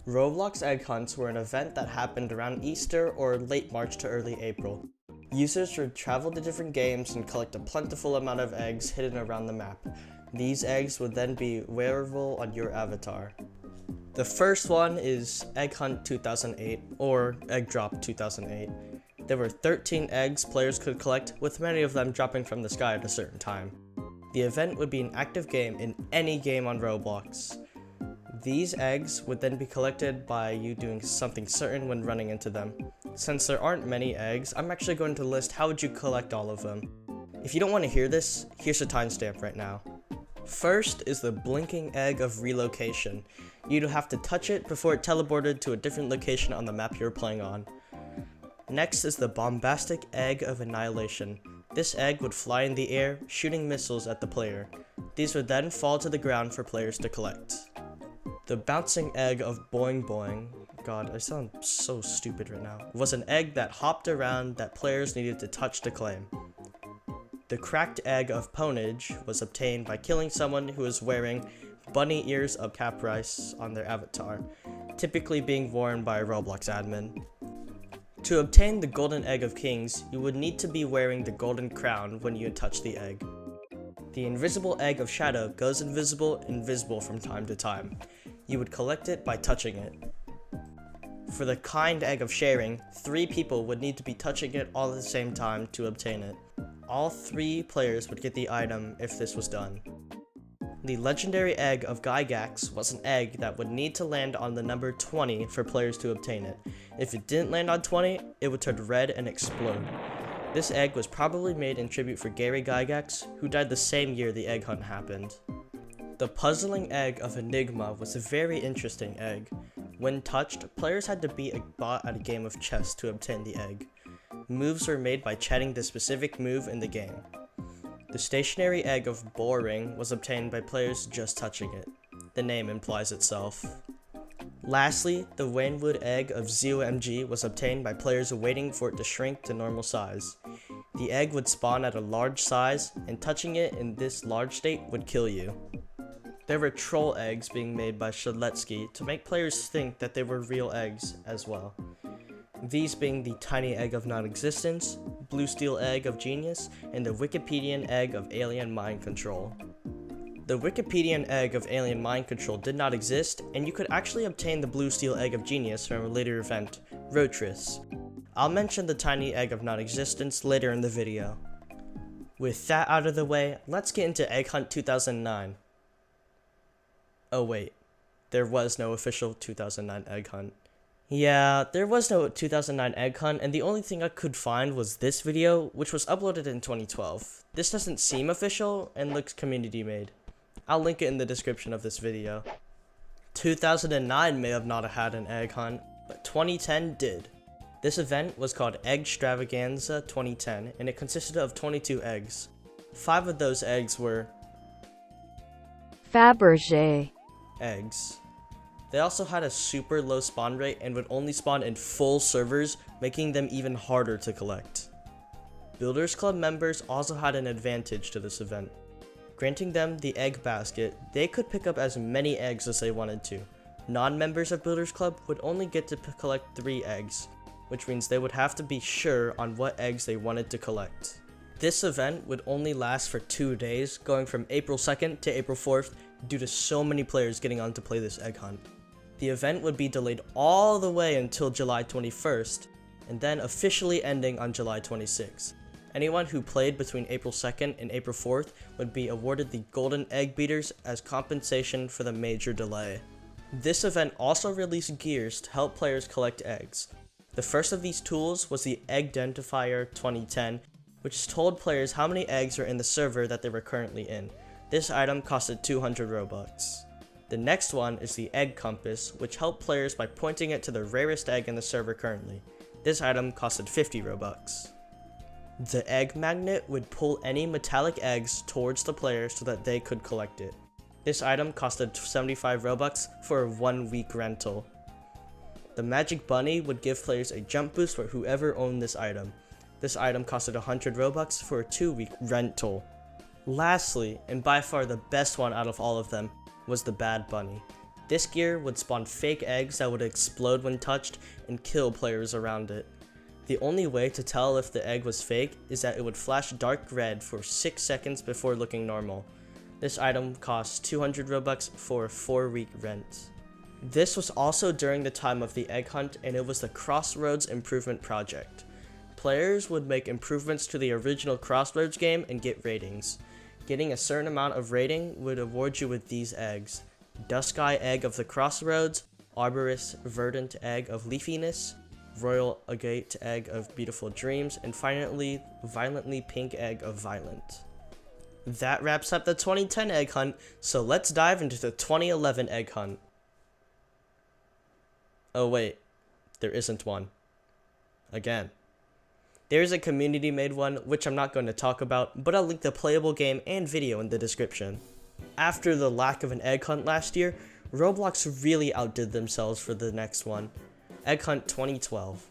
Roblox Egg Hunts were an event that happened around Easter or late March to early April. Users would travel to different games and collect a plentiful amount of eggs hidden around the map. These eggs would then be wearable on your avatar. The first one is Egg Hunt 2008 or Egg Drop 2008. There were 13 eggs players could collect, with many of them dropping from the sky at a certain time. The event would be an active game in any game on Roblox. These eggs would then be collected by you doing something certain when running into them. Since there aren't many eggs, I'm actually going to list how would you collect all of them. If you don't want to hear this, here's a timestamp right now. First is the blinking egg of relocation. You'd have to touch it before it teleported to a different location on the map you're playing on. Next is the bombastic egg of annihilation. This egg would fly in the air, shooting missiles at the player. These would then fall to the ground for players to collect. The bouncing egg of boing boing, god, I sound so stupid right now, was an egg that hopped around that players needed to touch to claim. The cracked egg of ponage was obtained by killing someone who was wearing bunny ears of caprice on their avatar, typically being worn by a Roblox admin. To obtain the golden egg of kings, you would need to be wearing the golden crown when you touch the egg. The invisible egg of shadow goes invisible from time to time. You would collect it by touching it. For the kind egg of sharing, 3 people would need to be touching it all at the same time to obtain it. All 3 players would get the item if this was done. The legendary egg of Gygax was an egg that would need to land on the number 20 for players to obtain it. If it didn't land on 20, it would turn red and explode. This egg was probably made in tribute for Gary Gygax, who died the same year the egg hunt happened. The puzzling egg of Enigma was a very interesting egg. When touched, players had to beat a bot at a game of chess to obtain the egg. Moves were made by chatting the specific move in the game. The stationary egg of boring was obtained by players just touching it. The name implies itself. Lastly, the Wainwood egg of ZOMG was obtained by players waiting for it to shrink to normal size. The egg would spawn at a large size, and touching it in this large state would kill you. There were troll eggs being made by Shadletsky to make players think that they were real eggs as well. These being the tiny egg of non-existence, blue steel egg of genius, and the Wikipedian egg of alien mind control. The Wikipedian egg of alien mind control did not exist, and you could actually obtain the blue steel egg of genius from a later event, Rotris. I'll mention the tiny egg of non-existence later in the video. With that out of the way, let's get into Egg Hunt 2009. Oh wait, there was no official 2009 Egg Hunt. Yeah, there was no 2009 Egg Hunt, and the only thing I could find was this video, which was uploaded in 2012. This doesn't seem official and looks community made. I'll link it in the description of this video. 2009 may have not had an Egg Hunt, but 2010 did. This event was called Eggstravaganza 2010, and it consisted of 22 eggs. 5 of those eggs were Fabergé eggs. They also had a super low spawn rate and would only spawn in full servers, making them even harder to collect. Builders Club members also had an advantage to this event. Granting them the egg basket, they could pick up as many eggs as they wanted to. Non-members of Builders Club would only get to collect 3 eggs, which means they would have to be sure on what eggs they wanted to collect. This event would only last for 2 days, going from April 2nd to April 4th due to so many players getting on to play this egg hunt. The event would be delayed all the way until July 21st, and then officially ending on July 26th. Anyone who played between April 2nd and April 4th would be awarded the Golden Egg Beaters as compensation for the major delay. This event also released gears to help players collect eggs. The first of these tools was the Eggdentifier 2010, which told players how many eggs are in the server that they were currently in. This item costed 200 Robux. The next one is the Egg Compass, which helped players by pointing it to the rarest egg in the server currently. This item costed 50 Robux. The Egg Magnet would pull any metallic eggs towards the player so that they could collect it. This item costed 75 Robux for a 1-week rental. The Magic Bunny would give players a jump boost for whoever owned this item. This item costed 100 Robux for a 2-week rental. Lastly, and by far the best one out of all of them, was the Bad Bunny. This gear would spawn fake eggs that would explode when touched and kill players around it. The only way to tell if the egg was fake is that it would flash dark red for 6 seconds before looking normal. This item costs 200 Robux for a 4-week rent. This was also during the time of the egg hunt, and it was the Crossroads Improvement Project. Players would make improvements to the original Crossroads game and get ratings. Getting a certain amount of rating would award you with these eggs: Dusk Eye Egg of the Crossroads, Arborist Verdant Egg of Leafiness, Royal Agate Egg of Beautiful Dreams, and finally, Violently Pink Egg of Violent. That wraps up the 2010 egg hunt, so let's dive into the 2011 egg hunt. Oh wait, there isn't one. Again. There's a community-made one, which I'm not going to talk about, but I'll link the playable game and video in the description. After the lack of an egg hunt last year, Roblox really outdid themselves for the next one. Egg Hunt 2012.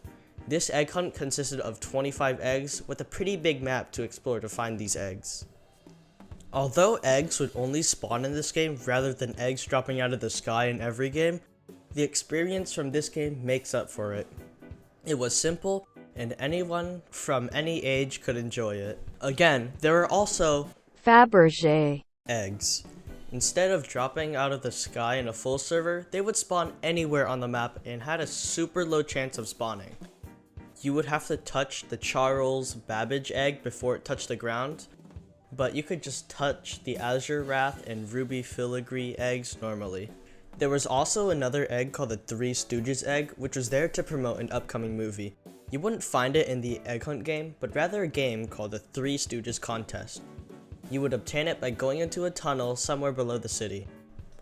This egg hunt consisted of 25 eggs with a pretty big map to explore to find these eggs. Although eggs would only spawn in this game rather than eggs dropping out of the sky in every game, the experience from this game makes up for it. It was simple, and anyone from any age could enjoy it. Again, there are also Fabergé eggs. Instead of dropping out of the sky in a full server, they would spawn anywhere on the map and had a super low chance of spawning. You would have to touch the Charles Babbage egg before it touched the ground, but you could just touch the Azure Wrath and Ruby Filigree eggs normally. There was also another egg called the Three Stooges egg, which was there to promote an upcoming movie. You wouldn't find it in the egg hunt game, but rather a game called the Three Stooges Contest. You would obtain it by going into a tunnel somewhere below the city.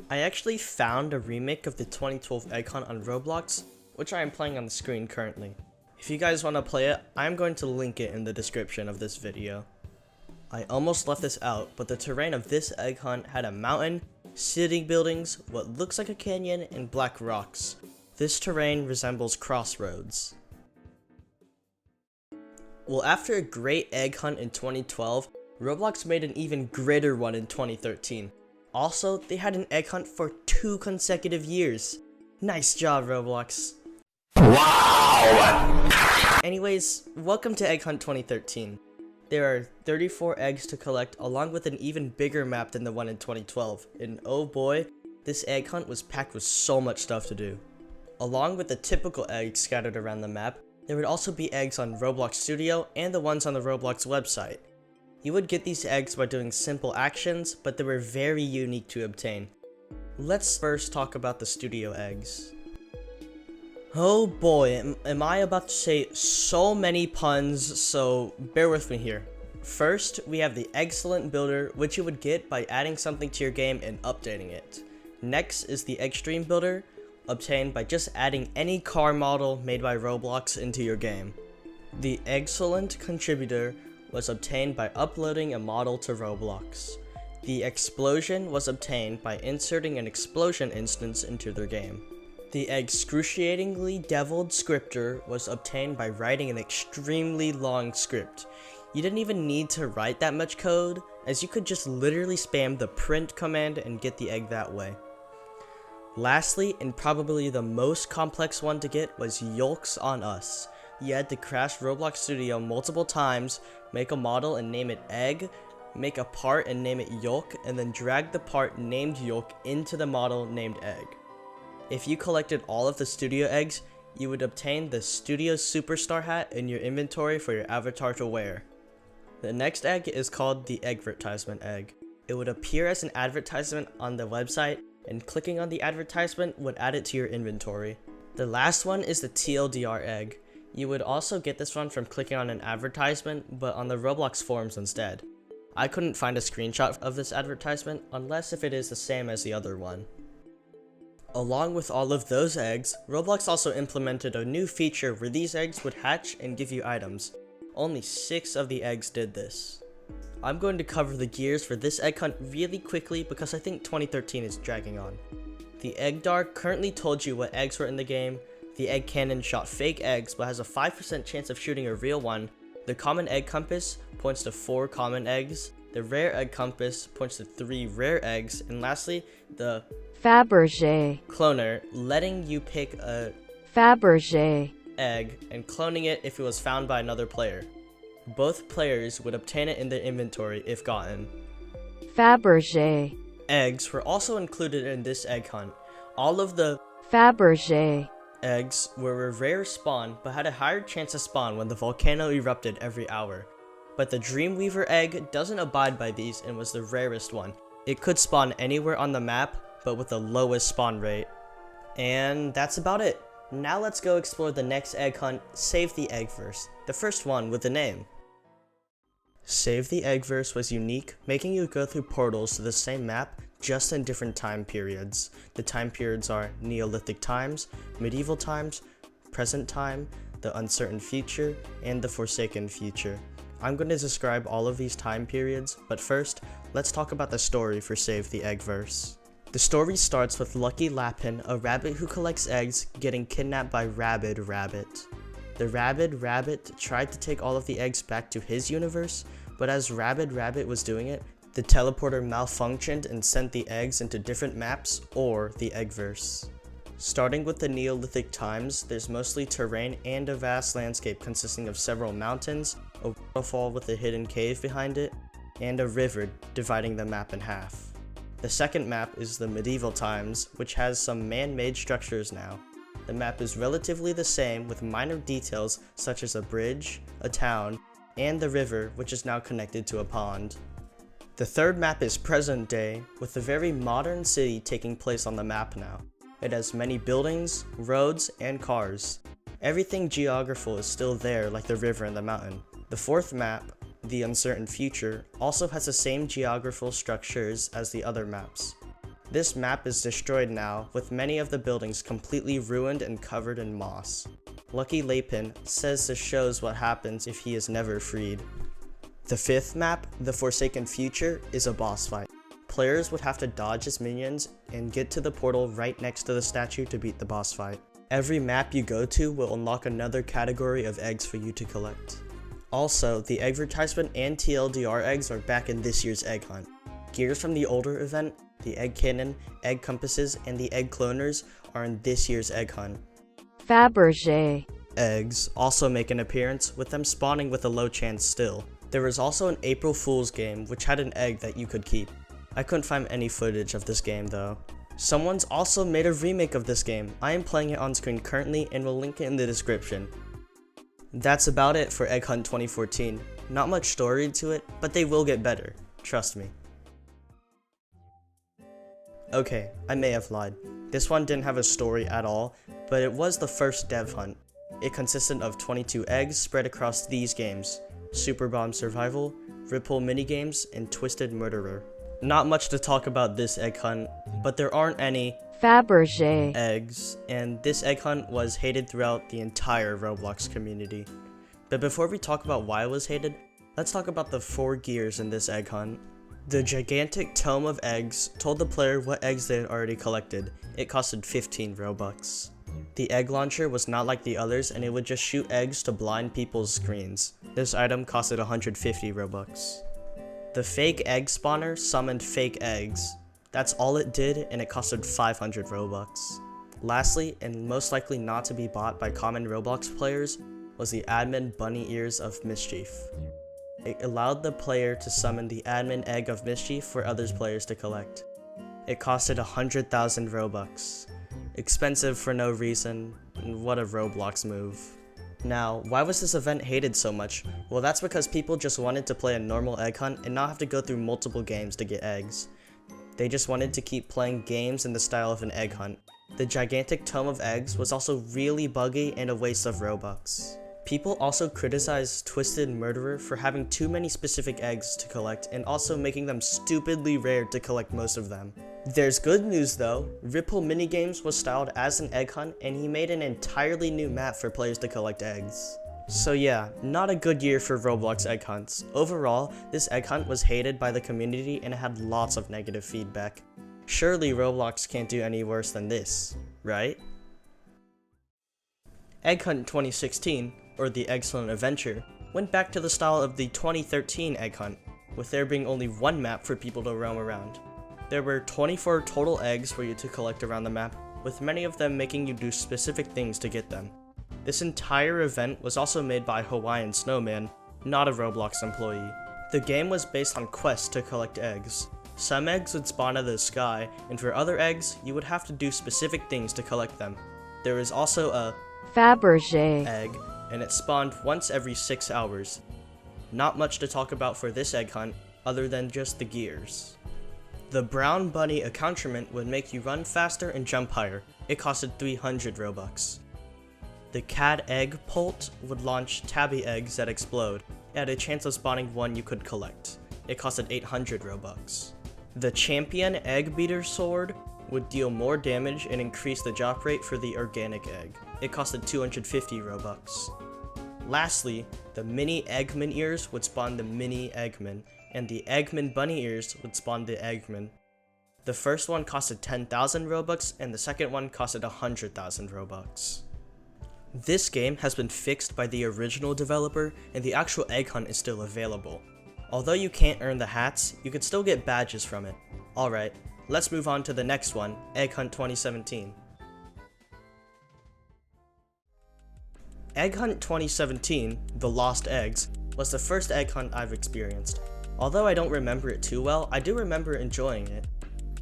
I actually found a remake of the 2012 egg hunt on Roblox, which I am playing on the screen currently. If you guys want to play it, I'm going to link it in the description of this video. I almost left this out, but the terrain of this egg hunt had a mountain, city buildings, what looks like a canyon, and black rocks. This terrain resembles Crossroads. Well, after a great egg hunt in 2012, Roblox made an even greater one in 2013. Also, they had an egg hunt for 2 consecutive years. Nice job, Roblox. Wow! Anyways, welcome to Egg Hunt 2013. There are 34 eggs to collect, along with an even bigger map than the one in 2012. And oh boy, this egg hunt was packed with so much stuff to do. Along with the typical eggs scattered around the map, there would also be eggs on Roblox Studio and the ones on the Roblox website. You would get these eggs by doing simple actions, but they were very unique to obtain. Let's first talk about the studio eggs. Oh boy, am I about to say so many puns, so bear with me here. First, we have the Eggcellent builder, which you would get by adding something to your game and updating it. Next is the Extreme builder, obtained by just adding any car model made by Roblox into your game. The Eggcellent contributor was obtained by uploading a model to Roblox. The Explosion was obtained by inserting an explosion instance into their game. The excruciatingly deviled scripter was obtained by writing an extremely long script. You didn't even need to write that much code, as you could just literally spam the print command and get the egg that way. Lastly, and probably the most complex one to get, was Yolks on Us. You had to crash Roblox Studio multiple times, make a model and name it Egg, make a part and name it Yolk, and then drag the part named Yolk into the model named Egg. If you collected all of the studio eggs, you would obtain the Studio Superstar hat in your inventory for your avatar to wear. The next egg is called the Eggvertisement egg. It would appear as an advertisement on the website, and clicking on the advertisement would add it to your inventory. The last one is the TLDR egg. You would also get this one from clicking on an advertisement, but on the Roblox forums instead. I couldn't find a screenshot of this advertisement, unless if it is the same as the other one. Along with all of those eggs, Roblox also implemented a new feature where these eggs would hatch and give you items. Only 6 of the eggs did this. I'm going to cover the gears for this egg hunt really quickly because I think 2013 is dragging on. The Egg Dart currently told you what eggs were in the game. The Egg Cannon shot fake eggs but has a 5% chance of shooting a real one. The Common Egg Compass points to 4 common eggs. The Rare Egg Compass points to 3 rare eggs. And lastly, the Fabergé. Cloner, letting you pick a Fabergé. egg and cloning it if it was found by another player. Both players would obtain it in their inventory if gotten. Fabergé. Eggs were also included in this egg hunt. All of the Fabergé. eggs were a rare spawn but had a higher chance to spawn when the volcano erupted every hour. But the Dreamweaver egg doesn't abide by these and was the rarest one. It could spawn anywhere on the map, but with the lowest spawn rate. And that's about it. Now let's go explore the next egg hunt, Save the Eggverse, the first one with a name. Save the Eggverse was unique, making you go through portals to the same map, just in different time periods. The time periods are Neolithic times, Medieval times, Present time, the Uncertain future, and the Forsaken future. I'm going to describe all of these time periods, but first, let's talk about the story for Save the Eggverse. The story starts with Lucky Lapin, a rabbit who collects eggs, getting kidnapped by Rabid Rabbit. The Rabid Rabbit tried to take all of the eggs back to his universe, but as Rabid Rabbit was doing it, the teleporter malfunctioned and sent the eggs into different maps, or the Eggverse. Starting with the Neolithic times, there's mostly terrain and a vast landscape consisting of several mountains, a waterfall with a hidden cave behind it, and a river dividing the map in half. The second map is the Medieval times, which has some man-made structures now. The map is relatively the same with minor details such as a bridge, a town, and the river, which is now connected to a pond. The third map is Present Day, with a very modern city taking place on the map now. It has many buildings, roads, and cars. Everything geographical is still there, like the river and the mountain. The fourth map, the Uncertain Future, also has the same geographical structures as the other maps. This map is destroyed now, with many of the buildings completely ruined and covered in moss. Lucky Lapin says this shows what happens if he is never freed. The fifth map, the Forsaken Future, is a boss fight. Players would have to dodge his minions and get to the portal right next to the statue to beat the boss fight. Every map you go to will unlock another category of eggs for you to collect. Also, the Advertisement and TLDR eggs are back in this year's egg hunt. Gears from the older event, the Egg Cannon, Egg Compasses, and the Egg Cloners are in this year's egg hunt. Fabergé. Eggs also make an appearance, with them spawning with a low chance still. There was also an April Fool's game which had an egg that you could keep. I couldn't find any footage of this game though. Someone's also made a remake of this game. I am playing it on screen currently and will link it in the description. That's about it for Egg Hunt 2014. Not much story to it, but they will get better. Trust me. Okay, I may have lied. This one didn't have a story at all, but it was the first dev hunt. It consisted of 22 eggs spread across these games: Super Bomb Survival, Ripple Minigames, and Twisted Murderer. Not much to talk about this egg hunt, but there aren't any Fabergé. eggs, and this egg hunt was hated throughout the entire Roblox community. But before we talk about why it was hated, let's talk about the 4 gears in this egg hunt. The gigantic tome of eggs told the player what eggs they had already collected. It costed 15 Robux. The egg launcher was not like the others, and it would just shoot eggs to blind people's screens. This item costed 150 Robux. The fake egg spawner summoned fake eggs. That's all it did, and it costed 500 Robux. Lastly, and most likely not to be bought by common Roblox players, was the admin bunny ears of mischief. It allowed the player to summon the admin egg of mischief for other players to collect. It costed 100,000 Robux. Expensive for no reason, and what a Roblox move. Now, why was this event hated so much? Well, that's because people just wanted to play a normal egg hunt and not have to go through multiple games to get eggs. They just wanted to keep playing games in the style of an egg hunt. The gigantic tome of eggs was also really buggy and a waste of Robux. People also criticized Twisted Murderer for having too many specific eggs to collect and also making them stupidly rare to collect most of them. There's good news though. Ripple Minigames was styled as an egg hunt, and he made an entirely new map for players to collect eggs. So yeah, not a good year for Roblox egg hunts. Overall, this egg hunt was hated by the community and it had lots of negative feedback. Surely Roblox can't do any worse than this, right? Egg Hunt 2016, or the Eggcellent Adventure, went back to the style of the 2013 Egg Hunt, with there being only one map for people to roam around. There were 24 total eggs for you to collect around the map, with many of them making you do specific things to get them. This entire event was also made by Hawaiian Snowman, not a Roblox employee. The game was based on quests to collect eggs. Some eggs would spawn out of the sky, and for other eggs, you would have to do specific things to collect them. There is also a Fabergé egg, and it spawned once every 6 hours. Not much to talk about for this egg hunt, other than just the gears. The brown bunny accoutrement would make you run faster and jump higher. It costed 300 Robux. The cat egg pult would launch tabby eggs that explode. It had a chance of spawning one you could collect. It costed 800 Robux. The champion egg beater sword would deal more damage and increase the drop rate for the organic egg. It costed 250 Robux. Lastly, the mini Eggman ears would spawn the mini Eggman, and the Eggman bunny ears would spawn the Eggman. The first one costed 10,000 Robux, and the second one costed 100,000 Robux. This game has been fixed by the original developer, and the actual egg hunt is still available. Although you can't earn the hats, you can still get badges from it. Alright, let's move on to the next one, Egg Hunt 2017. Egg Hunt 2017, The Lost Eggs, was the first egg hunt I've experienced. Although I don't remember it too well, I do remember enjoying it.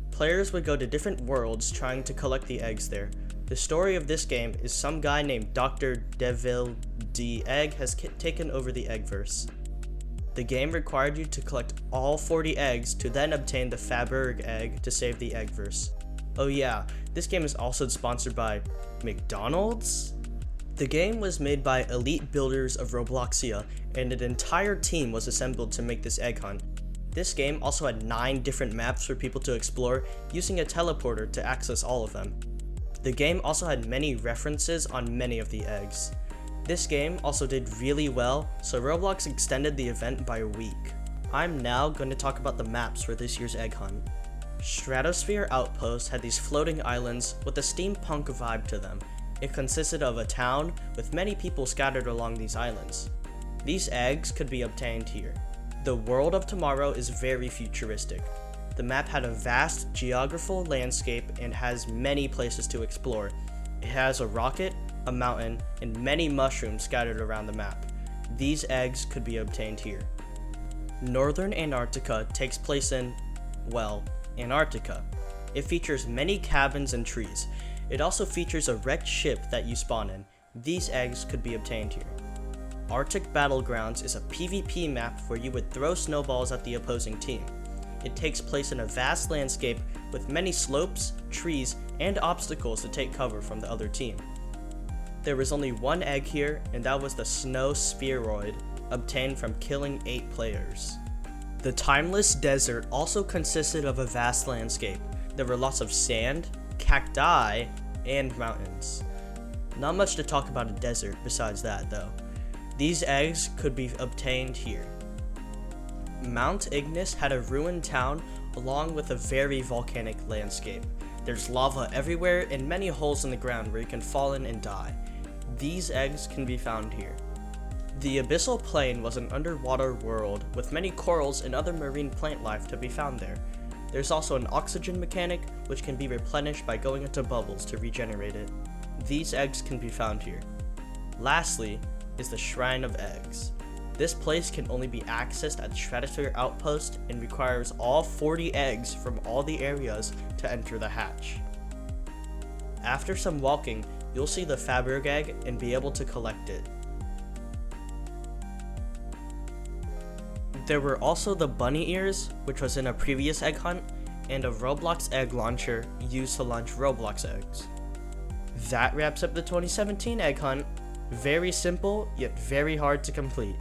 Players would go to different worlds trying to collect the eggs there. The story of this game is some guy named Dr. Devil D. Egg has taken over the Eggverse. The game required you to collect all 40 eggs to then obtain the Faberg egg to save the Eggverse. Oh yeah, this game is also sponsored by McDonald's? The game was made by elite builders of Robloxia, and an entire team was assembled to make this egg hunt. This game also had 9 different maps for people to explore, using a teleporter to access all of them. The game also had many references on many of the eggs. This game also did really well, so Roblox extended the event by a week. I'm now going to talk about the maps for this year's egg hunt. Stratosphere Outpost had these floating islands with a steampunk vibe to them. It consisted of a town with many people scattered along these islands. These eggs could be obtained here. The World of Tomorrow is very futuristic. The map had a vast geographical landscape and has many places to explore. It has a rocket, a mountain, and many mushrooms scattered around the map. These eggs could be obtained here. Northern Antarctica takes place in, well, Antarctica. It features many cabins and trees. It also features a wrecked ship that you spawn in. These eggs could be obtained here. Arctic Battlegrounds is a PvP map where you would throw snowballs at the opposing team. It takes place in a vast landscape with many slopes, trees, and obstacles to take cover from the other team. There was only one egg here, and that was the Snow Spheroid, obtained from killing 8 players. The Timeless Desert also consisted of a vast landscape. There were lots of sand, cacti, and mountains. Not much to talk about a desert besides that though. These eggs could be obtained here. Mount Ignis had a ruined town along with a very volcanic landscape. There's lava everywhere and many holes in the ground where you can fall in and die. These eggs can be found here. The Abyssal Plain was an underwater world with many corals and other marine plant life to be found there. There's also an oxygen mechanic which can be replenished by going into bubbles to regenerate it. These eggs can be found here. Lastly is the Shrine of Eggs. This place can only be accessed at the Stratosphere Outpost and requires all 40 eggs from all the areas to enter the hatch. After some walking, you'll see the Faberg egg and be able to collect it. There were also the bunny ears, which was in a previous egg hunt, and a Roblox egg launcher used to launch Roblox eggs. That wraps up the 2017 egg hunt. Very simple, yet very hard to complete.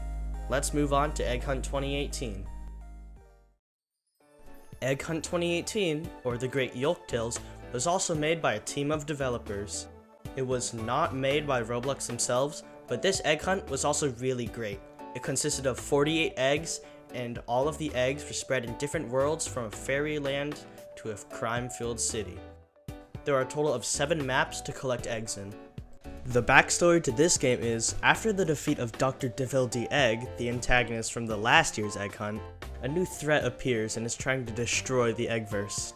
Let's move on to Egg Hunt 2018. Egg Hunt 2018, or the Great Yolktales, was also made by a team of developers. It was not made by Roblox themselves, but this egg hunt was also really great. It consisted of 48 eggs, and all of the eggs were spread in different worlds from a fairyland to a crime-filled city. There are a total of 7 maps to collect eggs in. The backstory to this game is, after the defeat of Dr. Devil D. Egg, the antagonist from the last year's egg hunt, a new threat appears and is trying to destroy the Eggverse.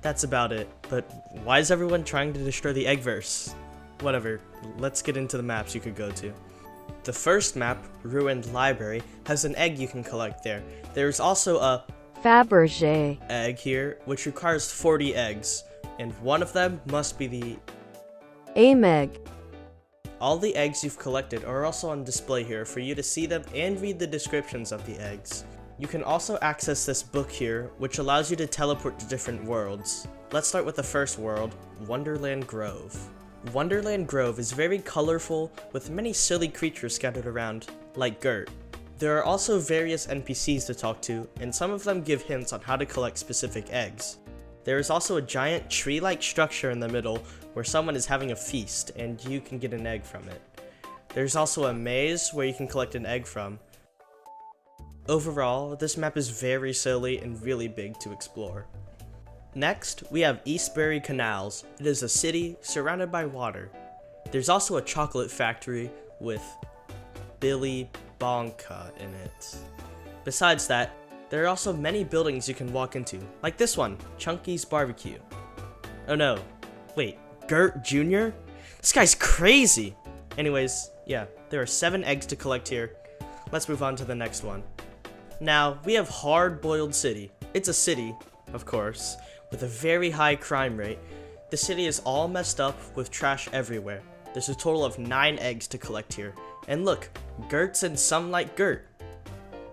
That's about it, but why is everyone trying to destroy the Eggverse? Whatever, let's get into the maps you could go to. The first map, Ruined Library, has an egg you can collect there. There's also a Fabergé egg here, which requires 40 eggs, and one of them must be the Ameg All the eggs you've collected are also on display here for you to see them and read the descriptions of the eggs. You can also access this book here, which allows you to teleport to different worlds. Let's start with the first world, Wonderland Grove. Wonderland Grove is very colorful, with many silly creatures scattered around, like Gert. There are also various NPCs to talk to, and some of them give hints on how to collect specific eggs. There is also a giant tree-like structure in the middle where someone is having a feast, and you can get an egg from it. There's also a maze where you can collect an egg from. Overall, this map is very silly and really big to explore. Next, we have Eastbury Canals. It is a city surrounded by water. There's also a chocolate factory with Billy Bonka in it. Besides that, there are also many buildings you can walk into, like this one, Chunky's Barbecue. Oh no, wait, Gert Jr.? This guy's crazy! Anyways, yeah, there are 7 eggs to collect here. Let's move on to the next one. Now, we have Hard Boiled City. It's a city, of course, with a very high crime rate. The city is all messed up with trash everywhere. There's a total of 9 eggs to collect here. And look, Gert's and some like Gert.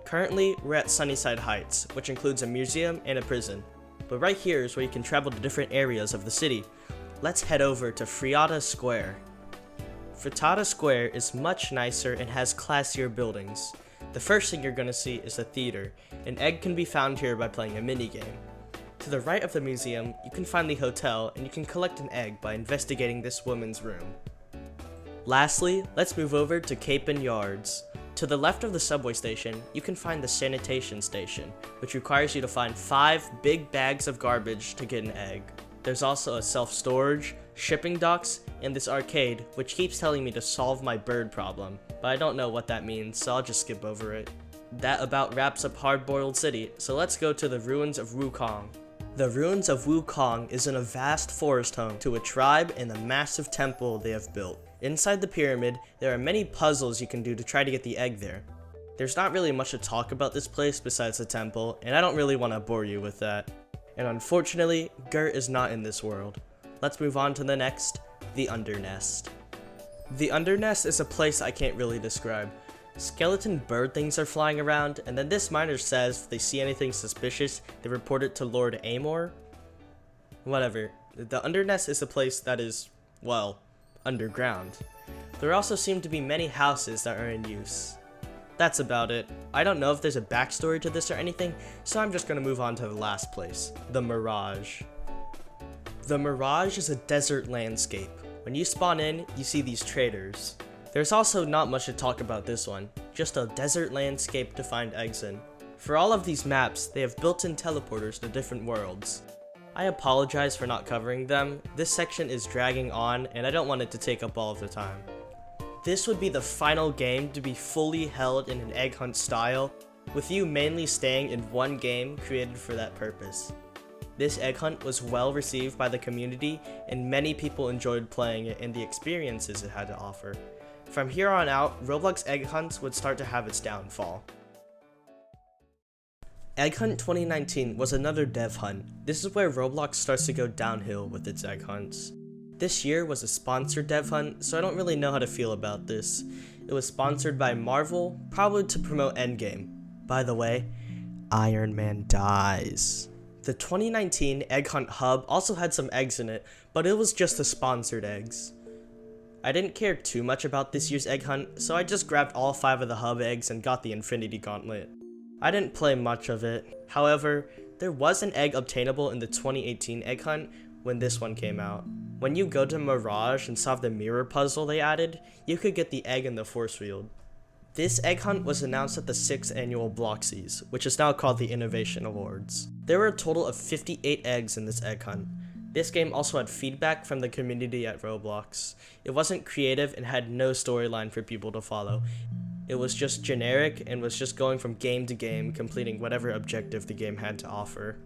Currently, we're at Sunnyside Heights, which includes a museum and a prison. But right here is where you can travel to different areas of the city. Let's head over to Frittata Square. Frittata Square is much nicer and has classier buildings. The first thing you're going to see is a theater. An egg can be found here by playing a minigame. To the right of the museum, you can find the hotel, and you can collect an egg by investigating this woman's room. Lastly, let's move over to Capon Yards. To the left of the subway station, you can find the sanitation station, which requires you to find 5 big bags of garbage to get an egg. There's also a self-storage, shipping docks, and this arcade, which keeps telling me to solve my bird problem, but I don't know what that means, so I'll just skip over it. That about wraps up Hard-Boiled City, so let's go to the ruins of Wukong. The ruins of Wukong is in a vast forest home to a tribe and a massive temple they have built. Inside the pyramid, there are many puzzles you can do to try to get the egg there. There's not really much to talk about this place besides the temple, and I don't really want to bore you with that. And unfortunately, Gert is not in this world. Let's move on to the next, the Undernest. The Undernest is a place I can't really describe. Skeleton bird things are flying around, and then this miner says if they see anything suspicious, they report it to Lord Amor? Whatever. The Undernest is a place that is, well, underground. There also seem to be many houses that are in use. That's about it. I don't know if there's a backstory to this or anything, so I'm just gonna move on to the last place, the Mirage. The Mirage is a desert landscape. When you spawn in, you see these traders. There's also not much to talk about this one, just a desert landscape to find eggs in. For all of these maps, they have built-in teleporters to different worlds. I apologize for not covering them. This section is dragging on, and I don't want it to take up all of the time. This would be the final game to be fully held in an egg hunt style, with you mainly staying in one game created for that purpose. This egg hunt was well received by the community, and many people enjoyed playing it and the experiences it had to offer. From here on out, Roblox Egg Hunts would start to have its downfall. Egg Hunt 2019 was another dev hunt. This is where Roblox starts to go downhill with its egg hunts. This year was a sponsored dev hunt, so I don't really know how to feel about this. It was sponsored by Marvel, probably to promote Endgame. By the way, Iron Man dies. The 2019 Egg Hunt Hub also had some eggs in it, but it was just the sponsored eggs. I didn't care too much about this year's egg hunt, so I just grabbed all 5 of the hub eggs and got the Infinity Gauntlet. I didn't play much of it. However, there was an egg obtainable in the 2018 egg hunt when this one came out. When you go to Mirage and solve the mirror puzzle they added, you could get the egg in the force field. This egg hunt was announced at the 6th annual Bloxies, which is now called the Innovation Awards. There were a total of 58 eggs in this egg hunt. This game also had feedback from the community at Roblox. It wasn't creative and had no storyline for people to follow. It was just generic and was just going from game to game, completing whatever objective the game had to offer.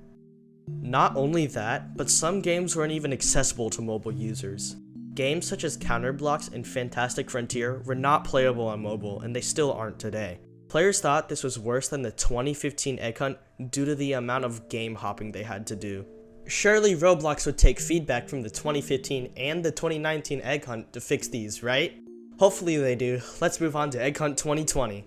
Not only that, but some games weren't even accessible to mobile users. Games such as Counterblocks and Fantastic Frontier were not playable on mobile, and they still aren't today. Players thought this was worse than the 2015 Egg Hunt due to the amount of game hopping they had to do. Surely Roblox would take feedback from the 2015 and the 2019 Egg Hunt to fix these, right? Hopefully they do. Let's move on to Egg Hunt 2020.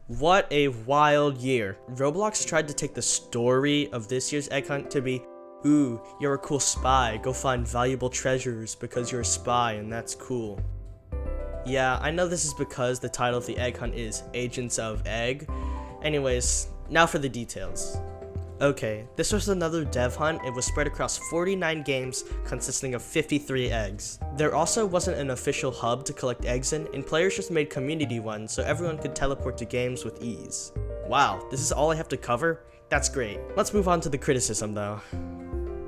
What a wild year. Roblox tried to take the story of this year's Egg Hunt to be, ooh, you're a cool spy, go find valuable treasures because you're a spy and that's cool. Yeah, I know this is because the title of the Egg Hunt is Agents of Egg. Anyways, now for the details. Okay, this was another dev hunt. It was spread across 49 games consisting of 53 eggs. There also wasn't an official hub to collect eggs in, and players just made community ones so everyone could teleport to games with ease. Wow, this is all I have to cover? That's great. Let's move on to the criticism though.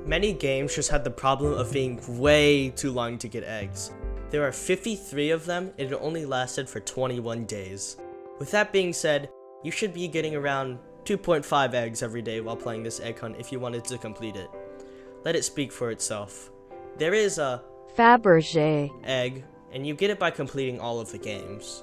Many games just had the problem of being way too long to get eggs. There are 53 of them, and it only lasted for 21 days. With that being said, you should be getting around 2.5 eggs every day while playing this egg hunt if you wanted to complete it. Let it speak for itself. There is a Fabergé egg, and you get it by completing all of the games.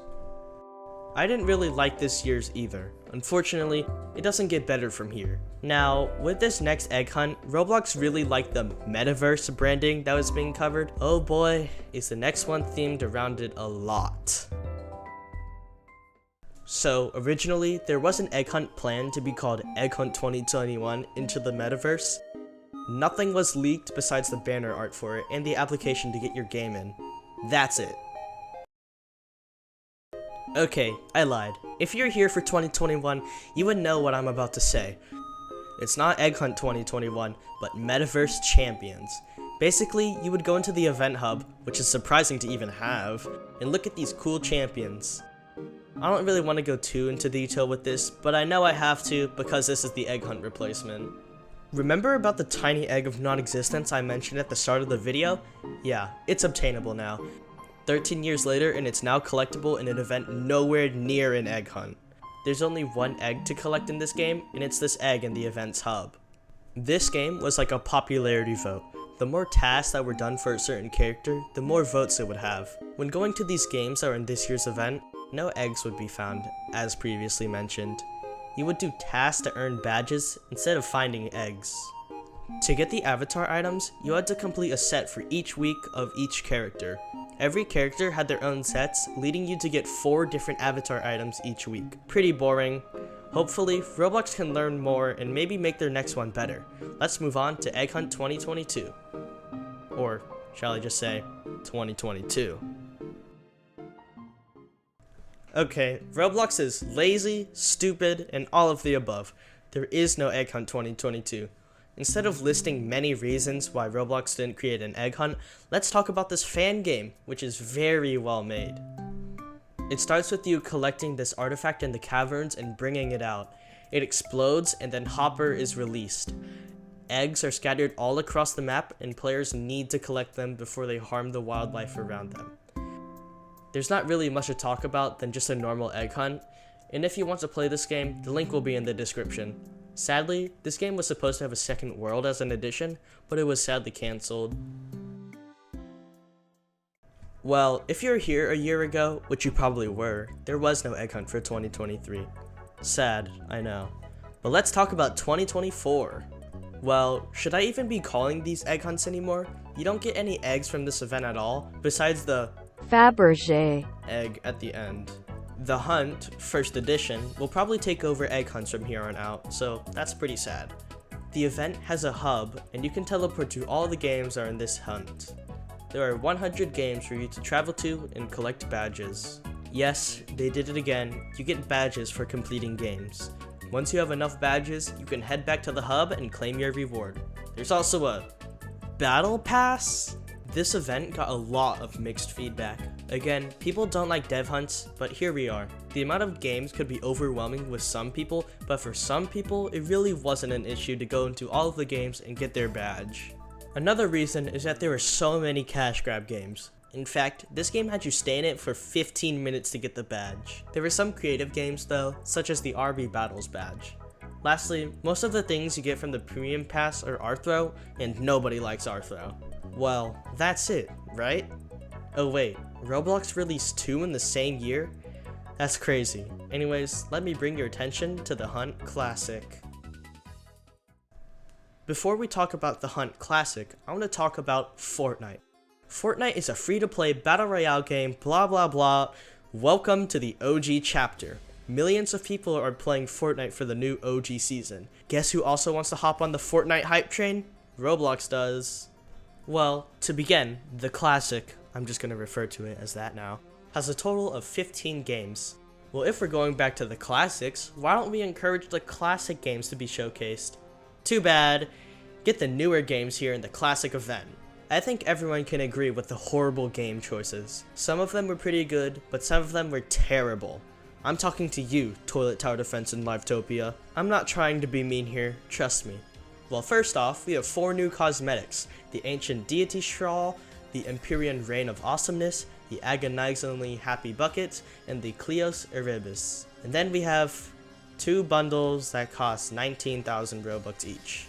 I didn't really like this year's either. Unfortunately, it doesn't get better from here. Now, with this next egg hunt, Roblox really liked the Metaverse branding that was being covered. Oh boy, is the next one themed around it a lot. So, originally, there was an egg hunt planned to be called Egg Hunt 2021 Into the Metaverse. Nothing was leaked besides the banner art for it and the application to get your game in. That's it. Okay, I lied. If you're here for 2021, you would know what I'm about to say. It's not Egg Hunt 2021, but Metaverse Champions. Basically, you would go into the event hub, which is surprising to even have, and look at these cool champions. I don't really want to go too into detail with this, but I know I have to because this is the Egg Hunt replacement. Remember about the tiny egg of non-existence I mentioned at the start of the video? Yeah, it's obtainable now. 13 years later, and it's now collectible in an event nowhere near an egg hunt. There's only one egg to collect in this game, and it's this egg in the event's hub. This game was like a popularity vote. The more tasks that were done for a certain character, the more votes it would have. When going to these games that are in this year's event, no eggs would be found, as previously mentioned. You would do tasks to earn badges instead of finding eggs. To get the avatar items, you had to complete a set for each week of each character. Every character had their own sets, leading you to get 4 different avatar items each week. Pretty boring. Hopefully, Roblox can learn more and maybe make their next one better. Let's move on to Egg Hunt 2022. Or, shall I just say, 2022. Okay, Roblox is lazy, stupid, and all of the above. There is no Egg Hunt 2022. Instead of listing many reasons why Roblox didn't create an egg hunt, let's talk about this Fangame, which is very well made. It starts with you collecting this artifact in the caverns and bringing it out. It explodes and then Hopper is released. Eggs are scattered all across the map and players need to collect them before they harm the wildlife around them. There's not really much to talk about than just a normal egg hunt, and if you want to play this game, the link will be in the description. Sadly, this game was supposed to have a second world as an addition, but it was sadly cancelled. Well, if you were here a year ago, which you probably were, there was no egg hunt for 2023. Sad, I know. But let's talk about 2024. Well, should I even be calling these egg hunts anymore? You don't get any eggs from this event at all, besides the Fabergé egg at the end. The Hunt, first edition, will probably take over egg hunts from here on out, so that's pretty sad. The event has a hub, and you can teleport to all the games that are in this hunt. There are 100 games for you to travel to and collect badges. Yes, they did it again, you get badges for completing games. Once you have enough badges, you can head back to the hub and claim your reward. There's also a battle pass? This event got a lot of mixed feedback. Again, people don't like dev hunts, but here we are. The amount of games could be overwhelming with some people, but for some people, it really wasn't an issue to go into all of the games and get their badge. Another reason is that there were so many cash grab games. In fact, this game had you stay in it for 15 minutes to get the badge. There were some creative games though, such as the RB Battles badge. Lastly, most of the things you get from the premium pass are Arthro, and nobody likes Arthro. Well, that's it, right? Oh wait, Roblox released 2 in the same year? That's crazy. Anyways, let me bring your attention to the Hunt Classic. Before we talk about the Hunt Classic, I want to talk about Fortnite. Fortnite is a free-to-play battle royale game, blah blah blah. Welcome to the OG chapter. Millions of people are playing Fortnite for the new OG season. Guess who also wants to hop on the Fortnite hype train? Roblox does. Well, to begin, the Classic, I'm just going to refer to it as that now, has a total of 15 games. Well, if we're going back to the classics, why don't we encourage the classic games to be showcased? Too bad. Get the newer games here in the classic event. I think everyone can agree with the horrible game choices. Some of them were pretty good, but some of them were terrible. I'm talking to you, Toilet Tower Defense in Livetopia. I'm not trying to be mean here, trust me. Well, first off, we have 4 new cosmetics: the Ancient Deity Straw, the Empyrean Reign of Awesomeness, the Agonizingly Happy Bucket, and the Cleos Erebus. And then we have 2 bundles that cost 19,000 Robux each.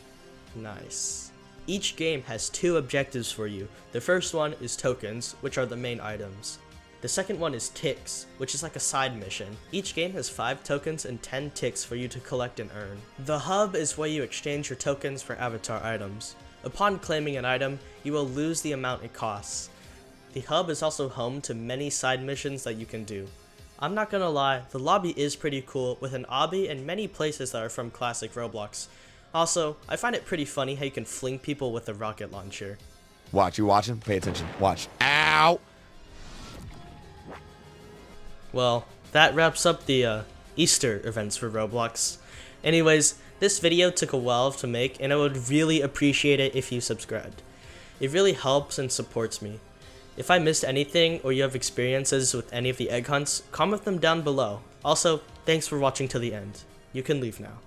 Nice. Each game has 2 objectives for you. The first one is tokens, which are the main items. The second one is ticks, which is like a side mission. Each game has 5 tokens and 10 ticks for you to collect and earn. The hub is where you exchange your tokens for avatar items. Upon claiming an item, you will lose the amount it costs. The hub is also home to many side missions that you can do. I'm not gonna lie, the lobby is pretty cool with an obby and many places that are from classic Roblox. Also, I find it pretty funny how you can fling people with a rocket launcher. Watch, you watching? Pay attention. Watch. Ow! Well, that wraps up the Easter events for Roblox. Anyways, this video took a while to make, and I would really appreciate it if you subscribed. It really helps and supports me. If I missed anything or you have experiences with any of the egg hunts, comment them down below. Also, thanks for watching to the end. You can leave now.